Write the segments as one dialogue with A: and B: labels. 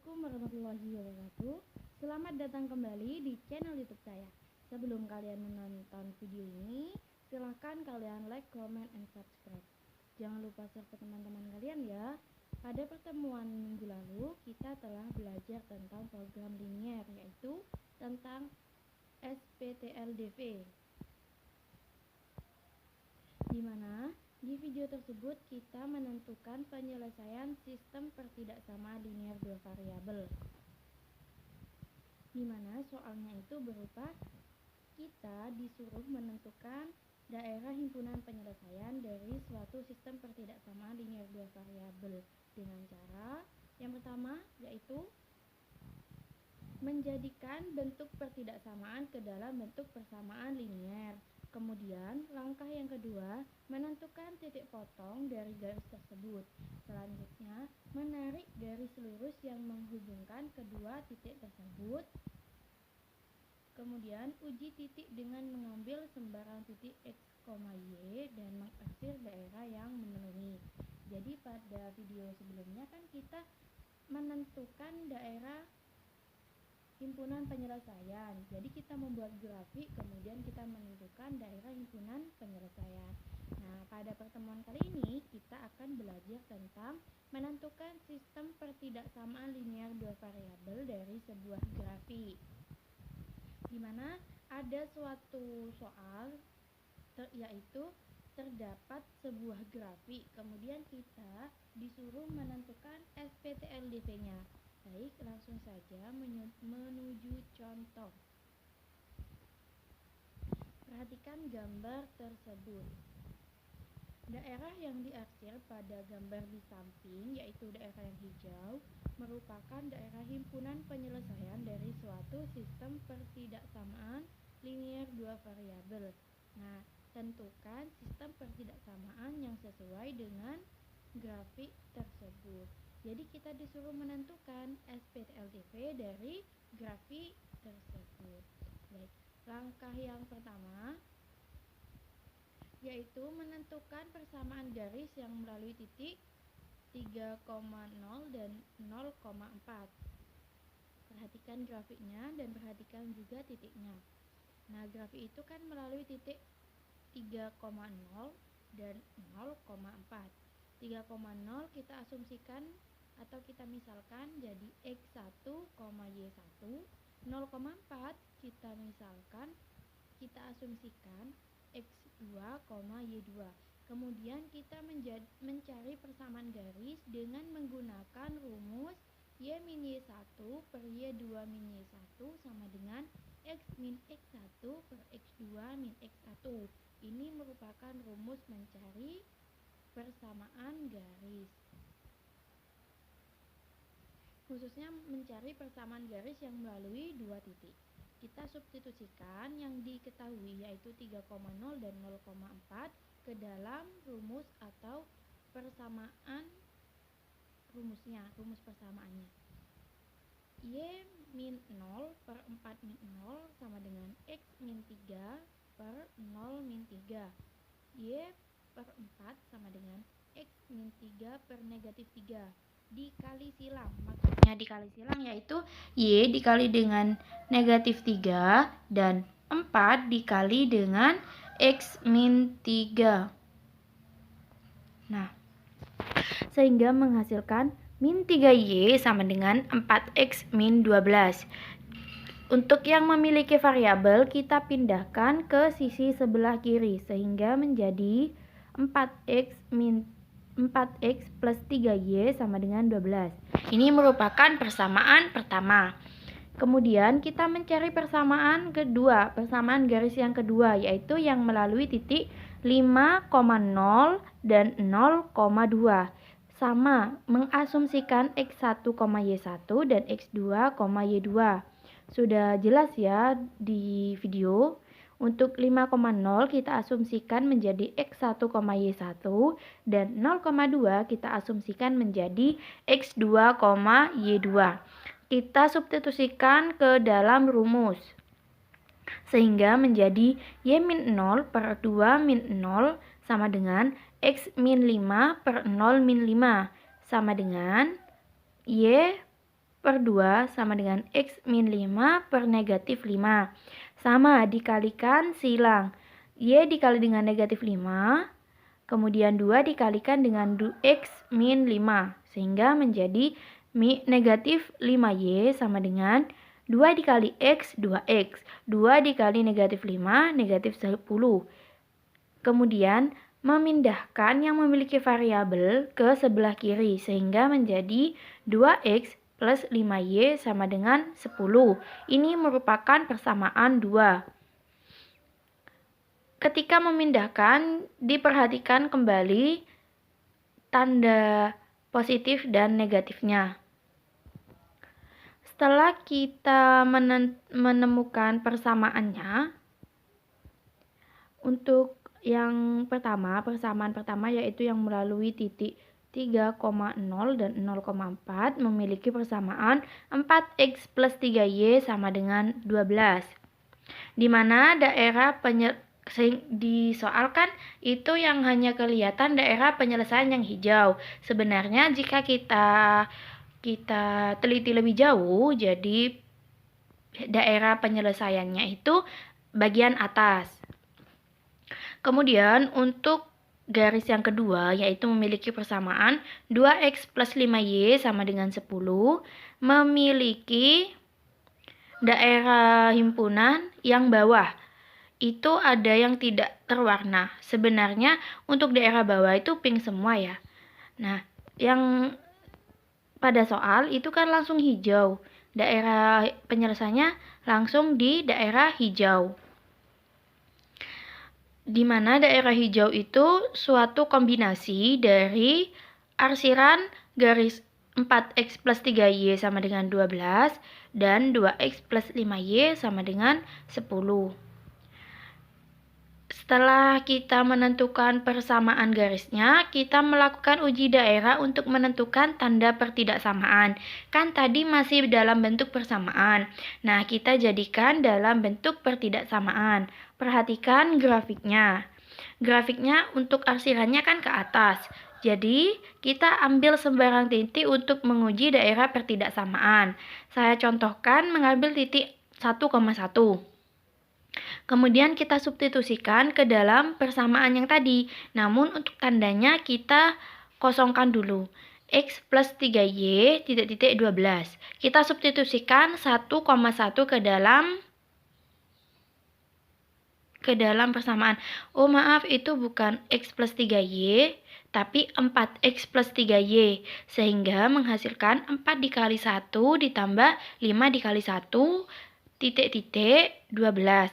A: Assalamualaikum warahmatullahi wabarakatuh. Selamat datang kembali di channel YouTube saya. Sebelum kalian menonton video ini, silahkan kalian like, comment, and subscribe. Jangan lupa share ke teman-teman kalian ya. Pada pertemuan minggu lalu, kita telah belajar tentang program linier, yaitu tentang SPTLDV. Di mana di video tersebut kita menentukan penyelesaian sistem pertidaksamaan linier dua variabel. Di mana soalnya itu berupa kita disuruh menentukan daerah himpunan penyelesaian dari suatu sistem pertidaksamaan linier dua variabel dengan cara yang pertama yaitu menjadikan bentuk pertidaksamaan ke dalam bentuk persamaan linier. Kemudian, langkah yang kedua, menentukan titik potong dari garis tersebut. Selanjutnya, menarik garis lurus yang menghubungkan kedua titik tersebut. Kemudian, uji titik dengan mengambil sembarang titik X, Y dan mengarsir daerah yang memenuhi. Jadi, pada video sebelumnya kan kita menentukan daerah himpunan penyelesaian. Jadi kita membuat grafik, kemudian kita menentukan daerah himpunan penyelesaian. Nah, pada pertemuan kali ini kita akan belajar tentang menentukan sistem pertidaksamaan linier dua variabel dari sebuah grafik. Di mana ada suatu soal yaitu terdapat sebuah grafik, kemudian kita disuruh menentukan SPTLDV-nya. Baik, langsung saja menuju contoh. Perhatikan gambar tersebut. Daerah yang diarsir pada gambar di samping, yaitu daerah yang hijau, merupakan daerah himpunan penyelesaian dari suatu sistem pertidaksamaan linier dua variabel. Nah, tentukan sistem pertidaksamaan yang sesuai dengan grafik tersebut. Jadi kita disuruh menentukan SPTLDV dari grafik tersebut. Baik, langkah yang pertama yaitu menentukan persamaan garis yang melalui titik 3,0 dan 0,4. Perhatikan grafiknya dan perhatikan juga titiknya. Nah, grafik itu kan melalui titik 3,0 dan 0,4. 3,0 kita asumsikan atau kita misalkan jadi X1, Y1, 0,4 kita misalkan kita asumsikan X2, Y2. Kemudian kita mencari persamaan garis dengan menggunakan rumus Y min Y1 per Y2 min Y1 sama dengan X min X1 per X2 min X1. Ini merupakan rumus mencari persamaan garis. Khususnya mencari persamaan garis yang melalui dua titik. Kita substitusikan yang diketahui yaitu 3,0 dan 0,4 ke dalam rumus atau persamaan rumusnya, rumus persamaannya. Y min 0 per 4 min 0 sama dengan X min 3 per 0 min 3. Y per 4 sama dengan X min 3 per negatif 3 dikali silang. Maksudnya dikali silang yaitu Y dikali dengan negatif 3 dan 4 dikali dengan X min 3. Nah, sehingga menghasilkan min 3Y sama dengan 4X min 12. Untuk yang memiliki variabel kita pindahkan ke sisi sebelah kiri sehingga menjadi 4X plus 3Y sama dengan 12. Ini merupakan persamaan pertama. Kemudian kita mencari persamaan kedua, persamaan garis yang kedua yaitu yang melalui titik 5,0 dan 0,2. Sama, mengasumsikan X1, Y1 dan X2, Y2. Sudah jelas ya di video. Untuk 5,0 kita asumsikan menjadi X1, Y1 dan 0,2 kita asumsikan menjadi X2, Y2. Kita substitusikan ke dalam rumus sehingga menjadi Y min 0 per 2 min 0 sama dengan X min 5 per 0 min 5 sama dengan Y per 2 sama dengan X min 5 per negatif 5. Sama, dikalikan silang. Y dikali dengan negatif 5, kemudian 2 dikalikan dengan X min 5. Sehingga menjadi negatif 5Y sama dengan 2 dikali X, 2X. 2 dikali negatif 5, negatif 10. Kemudian memindahkan yang memiliki variabel ke sebelah kiri sehingga menjadi 2X plus 5Y sama dengan 10. Ini merupakan persamaan 2. Ketika memindahkan, diperhatikan kembali tanda positif dan negatifnya. Setelah kita menemukan persamaannya, untuk yang pertama, persamaan pertama yaitu yang melalui titik 3,0 dan 0,4 memiliki persamaan 4X plus 3Y sama dengan 12. Di mana daerah disoalkan itu yang hanya kelihatan daerah penyelesaian yang hijau. Sebenarnya jika kita teliti lebih jauh, jadi daerah penyelesaiannya itu bagian atas. Kemudian untuk garis yang kedua yaitu memiliki persamaan 2X plus 5Y sama dengan 10 memiliki daerah himpunan yang bawah. Itu ada yang tidak terwarna. Sebenarnya untuk daerah bawah itu pink semua ya. Nah, yang pada soal itu kan langsung hijau. Daerah penyelesaiannya langsung di daerah hijau. Di mana daerah hijau itu suatu kombinasi dari arsiran garis 4X plus 3Y sama dengan 12 dan 2X plus 5Y sama dengan 10. Setelah kita menentukan persamaan garisnya, kita melakukan uji daerah untuk menentukan tanda pertidaksamaan. Kan tadi masih dalam bentuk persamaan. Nah, kita jadikan dalam bentuk pertidaksamaan. Perhatikan grafiknya. Grafiknya untuk arsirannya kan ke atas. Jadi, kita ambil sembarang titik untuk menguji daerah pertidaksamaan. Saya contohkan mengambil titik 1,1. Kemudian kita substitusikan ke dalam persamaan yang tadi. Namun untuk tandanya kita kosongkan dulu. X plus 3Y titik-titik 12. Kita substitusikan 1,1 ke dalam persamaan. Oh maaf, itu bukan X plus 3Y, tapi 4X plus 3Y. Sehingga menghasilkan 4 dikali 1 ditambah 5 dikali 1 titik-titik 12.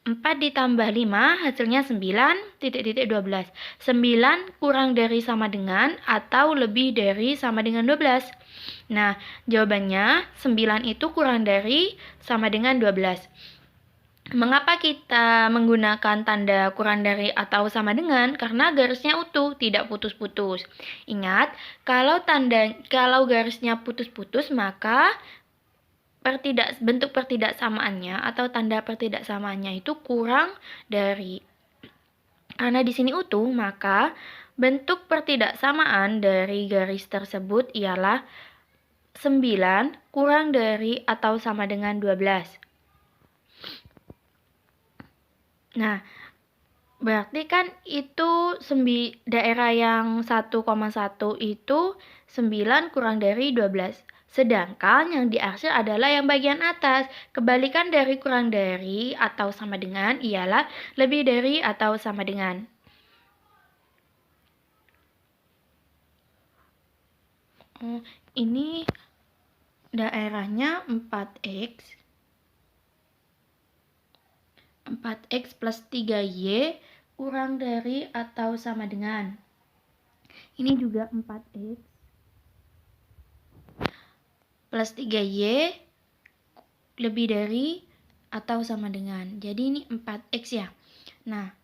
A: 4 ditambah 5 hasilnya 9 titik-titik 12. 9 kurang dari sama dengan atau lebih dari sama dengan 12. Nah, jawabannya 9 itu kurang dari sama dengan 12. Mengapa kita menggunakan tanda kurang dari atau sama dengan? Karena garisnya utuh, tidak putus-putus. Ingat, kalau garisnya putus-putus, maka bentuk pertidaksamaannya atau tanda pertidaksamaannya itu kurang dari. Karena di sini utuh, maka bentuk pertidaksamaan dari garis tersebut ialah 9 kurang dari atau sama dengan 12. Nah, berarti kan itu daerah yang 1,1 itu 9 kurang dari 12. Sedangkan yang diarsir adalah yang bagian atas. Kebalikan dari kurang dari atau sama dengan ialah lebih dari atau sama dengan. Ini daerahnya 4X. 4X plus 3Y kurang dari atau sama dengan. Ini juga 4X plus 3Y lebih dari atau sama dengan. Jadi ini 4X ya. Nah,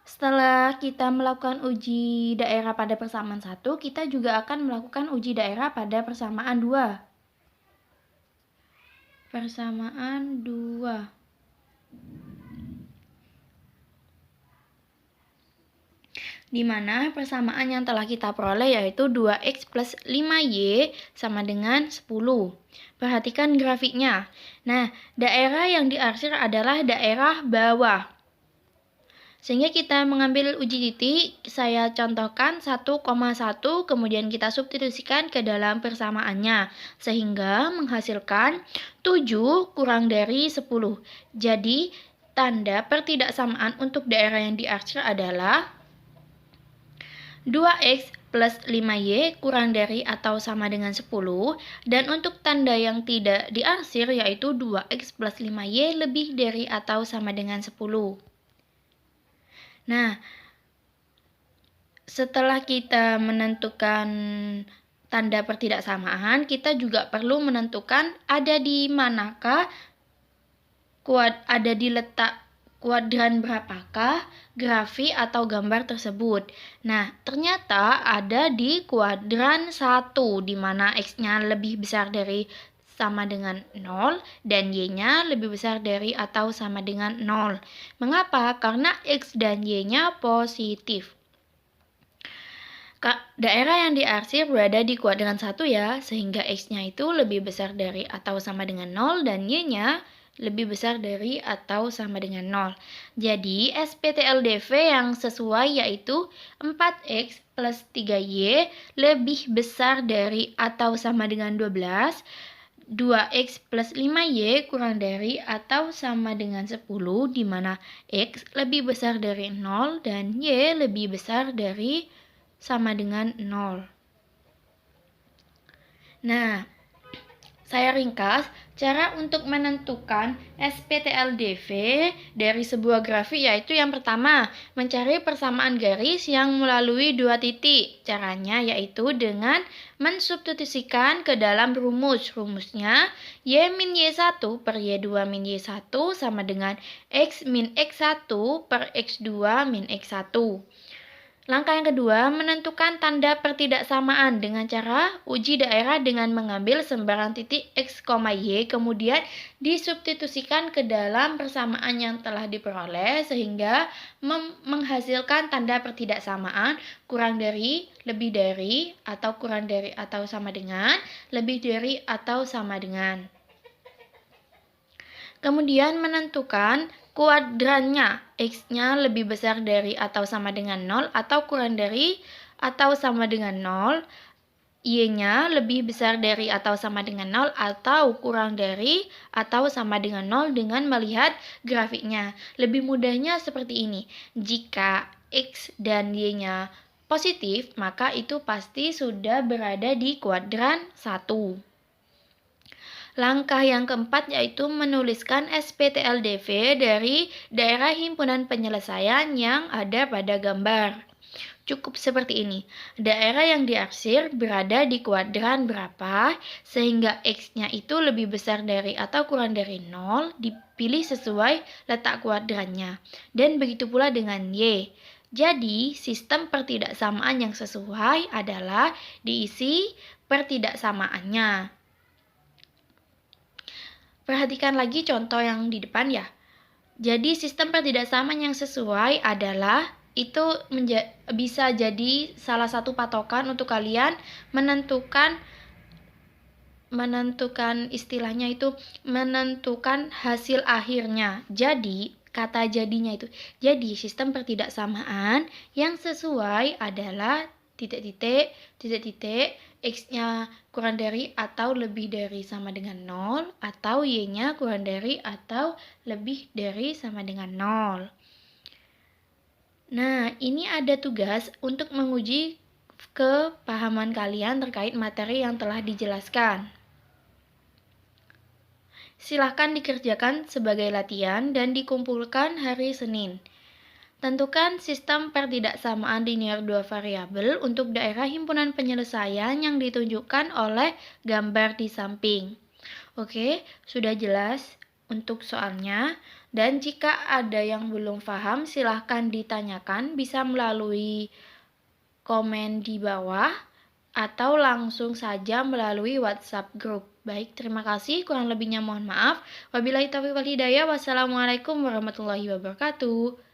A: setelah kita melakukan uji daerah pada persamaan 1, kita juga akan melakukan uji daerah pada persamaan 2. Persamaan 2. di mana persamaan yang telah kita peroleh yaitu 2x plus 5y sama dengan 10. Perhatikan grafiknya. Nah, daerah yang diarsir adalah daerah bawah. Sehingga kita mengambil uji titik, saya contohkan 1,1, kemudian kita substitusikan ke dalam persamaannya. Sehingga menghasilkan 7 kurang dari 10. Jadi, tanda pertidaksamaan untuk daerah yang diarsir adalah 2x plus 5y kurang dari atau sama dengan 10, dan untuk tanda yang tidak diarsir yaitu 2x plus 5y lebih dari atau sama dengan 10. Nah, setelah kita menentukan tanda pertidaksamaan, kita juga perlu menentukan ada di manakah ada di letak kuadran berapakah grafik atau gambar tersebut. Nah, ternyata ada di kuadran 1 di mana X-nya lebih besar dari sama dengan 0 dan Y-nya lebih besar dari atau sama dengan 0. Mengapa? Karena X dan Y-nya positif. Daerah yang diarsir berada di kuadran 1 ya, sehingga X-nya itu lebih besar dari atau sama dengan 0 dan Y-nya lebih besar dari atau sama dengan 0. Jadi, SPTLDV yang sesuai yaitu 4X plus 3Y lebih besar dari atau sama dengan 12, 2X plus 5Y kurang dari atau sama dengan 10, di mana X lebih besar dari 0 dan Y lebih besar dari sama dengan 0. Nah, saya ringkas cara untuk menentukan SPTLDV dari sebuah grafik yaitu yang pertama, mencari persamaan garis yang melalui dua titik. Caranya yaitu dengan mensubstitusikan ke dalam rumus. Rumusnya Y min Y1 per Y2 min Y1 sama dengan X min X1 per X2 min X1. Langkah yang kedua, menentukan tanda pertidaksamaan dengan cara uji daerah dengan mengambil sembarang titik X, Y, kemudian disubstitusikan ke dalam persamaan yang telah diperoleh sehingga menghasilkan tanda pertidaksamaan kurang dari, lebih dari, atau kurang dari atau sama dengan, lebih dari atau sama dengan. Kemudian menentukan kuadrannya, X-nya lebih besar dari atau sama dengan 0 atau kurang dari atau sama dengan 0, Y-nya lebih besar dari atau sama dengan 0 atau kurang dari atau sama dengan 0 dengan melihat grafiknya. Lebih mudahnya seperti ini, jika X dan Y-nya positif, maka itu pasti sudah berada di kuadran 1. Langkah yang keempat yaitu menuliskan SPTLDV dari daerah himpunan penyelesaian yang ada pada gambar. Cukup seperti ini. Daerah yang diarsir berada di kuadran berapa, sehingga X-nya itu lebih besar dari atau kurang dari 0, dipilih sesuai letak kuadrannya. Dan begitu pula dengan Y. Jadi, sistem pertidaksamaan yang sesuai adalah diisi pertidaksamaannya. Perhatikan lagi contoh yang di depan ya. Jadi sistem pertidaksamaan yang sesuai adalah itu bisa jadi salah satu patokan untuk kalian menentukan istilahnya itu menentukan hasil akhirnya. Jadi kata jadinya itu. Jadi sistem pertidaksamaan yang sesuai adalah titik-titik X-nya kurang dari atau lebih dari sama dengan 0 atau Y-nya kurang dari atau lebih dari sama dengan 0. Nah, ini ada tugas untuk menguji kepahaman kalian terkait materi yang telah dijelaskan. Silahkan dikerjakan sebagai latihan dan dikumpulkan hari Senin. Tentukan sistem pertidaksamaan linear dua variabel untuk daerah himpunan penyelesaian yang ditunjukkan oleh gambar di samping. Oke, sudah jelas untuk soalnya. Dan jika ada yang belum paham, silahkan ditanyakan bisa melalui komen di bawah atau langsung saja melalui WhatsApp group. Baik, terima kasih. Kurang lebihnya mohon maaf. Wabillahi taufiq wal hidayah. Wassalamualaikum warahmatullahi wabarakatuh.